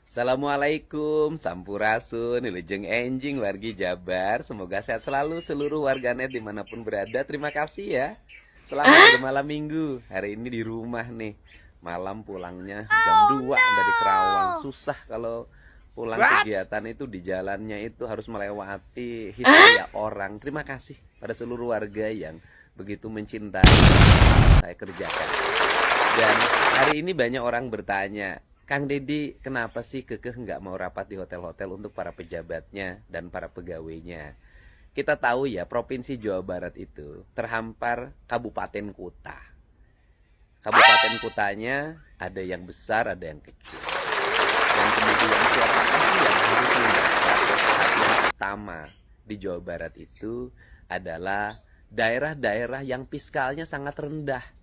Assalamualaikum, Sampurasun, Wilujeng Enjing, wargi Jabar. Semoga sehat selalu seluruh warganet dimanapun berada. Terima kasih ya. Selamat bermalam minggu. Hari ini di rumah nih. Malam pulangnya jam 2 dari Kerawang. Susah kalau pulang kegiatan itu di jalannya itu harus melewati histeria orang. Terima kasih pada seluruh warga yang begitu mencintai saya kerjakan. Dan hari ini banyak orang bertanya, Kang Deddy, kenapa sih kekeh nggak mau rapat di hotel-hotel untuk para pejabatnya dan para pegawainya? Kita tahu ya, Provinsi Jawa Barat itu terhampar kabupaten kota. Kabupaten kotanya ada yang besar, ada yang kecil. Dan kemudian siapa sih yang harus mendapat perhatian utama di Jawa Barat itu adalah daerah-daerah yang fiskalnya sangat rendah.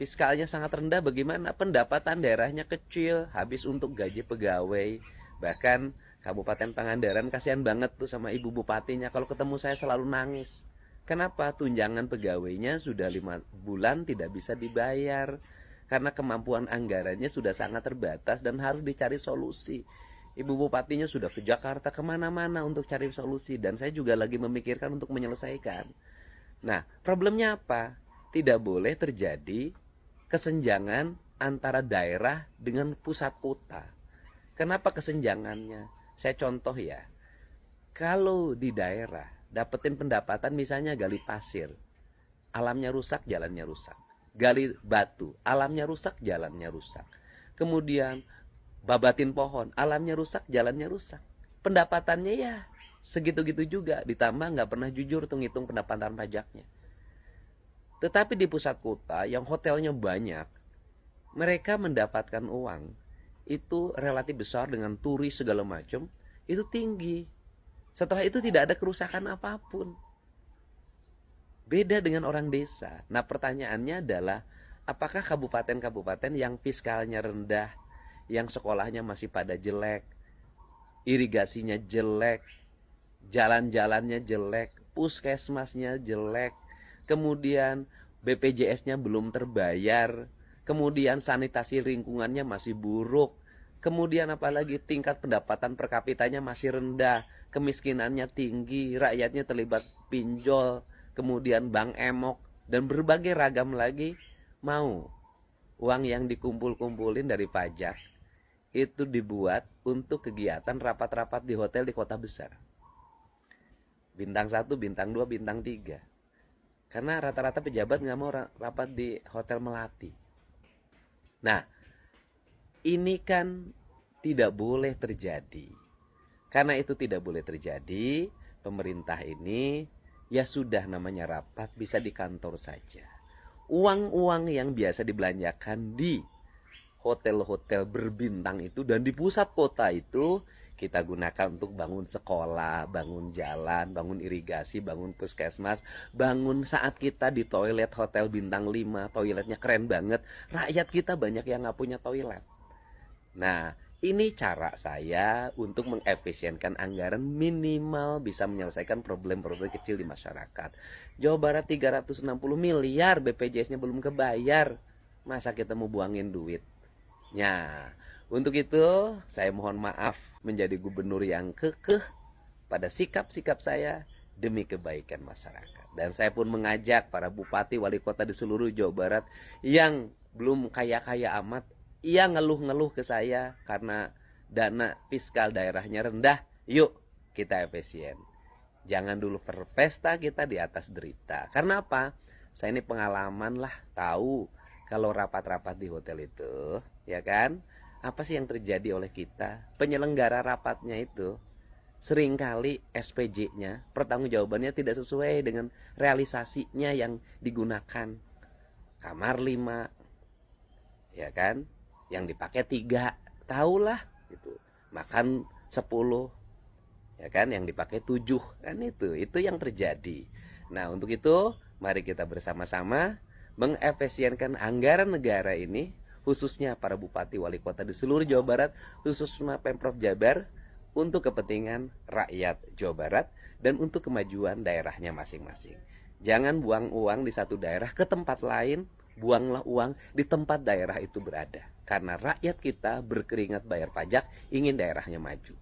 Fiskalnya sangat rendah bagaimana? Pendapatan daerahnya kecil, habis untuk gaji pegawai. Bahkan Kabupaten Pangandaran kasihan banget tuh sama ibu bupatinya. Kalau ketemu saya selalu nangis. Kenapa? Tunjangan pegawainya sudah 5 bulan tidak bisa dibayar. Karena kemampuan anggarannya sudah sangat terbatas dan harus dicari solusi. Ibu bupatinya sudah ke Jakarta kemana-mana untuk cari solusi. Dan saya juga lagi memikirkan untuk menyelesaikan. Nah, problemnya apa? Tidak boleh terjadi kesenjangan antara daerah dengan pusat kota. Kenapa kesenjangannya? Saya contoh ya. Kalau di daerah dapetin pendapatan misalnya gali pasir, alamnya rusak, jalannya rusak. Gali batu, alamnya rusak, jalannya rusak. Kemudian babatin pohon, alamnya rusak, jalannya rusak. Pendapatannya ya segitu-gitu juga, ditambah nggak pernah jujur tuh ngitung pendapatan pajaknya. Tetapi di pusat kota yang hotelnya banyak, mereka mendapatkan uang itu relatif besar dengan turis segala macam, itu tinggi. Setelah itu tidak ada kerusakan apapun. Beda dengan orang desa. Nah, pertanyaannya adalah apakah kabupaten-kabupaten yang fiskalnya rendah, yang sekolahnya masih pada jelek, irigasinya jelek, jalan-jalannya jelek, puskesmasnya jelek, kemudian BPJS-nya belum terbayar, kemudian sanitasi lingkungannya masih buruk, kemudian apalagi tingkat pendapatan per kapitanya masih rendah, kemiskinannya tinggi, rakyatnya terlibat pinjol, kemudian bank emok, dan berbagai ragam lagi. Mau uang yang dikumpul-kumpulin dari pajak itu dibuat untuk kegiatan rapat-rapat di hotel di kota besar, bintang 1, bintang 2, bintang 3. Karena rata-rata pejabat nggak mau rapat di hotel melati. Nah, ini kan tidak boleh terjadi. Karena itu tidak boleh terjadi, pemerintah ini ya sudah namanya rapat bisa di kantor saja. Uang-uang yang biasa dibelanjakan di hotel-hotel berbintang itu dan di pusat kota itu kita gunakan untuk bangun sekolah, bangun jalan, bangun irigasi, bangun puskesmas, bangun saat kita di toilet hotel bintang 5, toiletnya keren banget. Rakyat kita banyak yang nggak punya toilet. Nah, ini cara saya untuk mengefisienkan anggaran minimal bisa menyelesaikan problem-problem kecil di masyarakat. Jawa Barat 360 miliar BPJS-nya belum kebayar. Masa kita mau buangin duit? Ya, untuk itu saya mohon maaf menjadi gubernur yang kekeh pada sikap-sikap saya demi kebaikan masyarakat. Dan saya pun mengajak para bupati, wali kota di seluruh Jawa Barat yang belum kaya-kaya amat, ia ngeluh-ngeluh ke saya karena dana fiskal daerahnya rendah. Yuk kita efisien. Jangan dulu berpesta kita di atas derita. Karena apa? Saya ini pengalaman lah, tahu kalau rapat-rapat di hotel itu, ya kan? Apa sih yang terjadi oleh kita? Penyelenggara rapatnya itu seringkali SPJ-nya, pertanggungjawabannya tidak sesuai dengan realisasinya yang digunakan. Kamar 5, ya kan? Yang dipakai 3, tahulah gitu. Makan 10, ya kan? Yang dipakai 7, kan itu yang terjadi. Nah, untuk itu mari kita bersama-sama mengefisienkan anggaran negara ini, khususnya para bupati wali kota di seluruh Jawa Barat, khususnya Pemprov Jabar, untuk kepentingan rakyat Jawa Barat dan untuk kemajuan daerahnya masing-masing. Jangan buang uang di satu daerah ke tempat lain, buanglah uang di tempat daerah itu berada. karena rakyat kita berkeringat bayar pajak ingin daerahnya maju.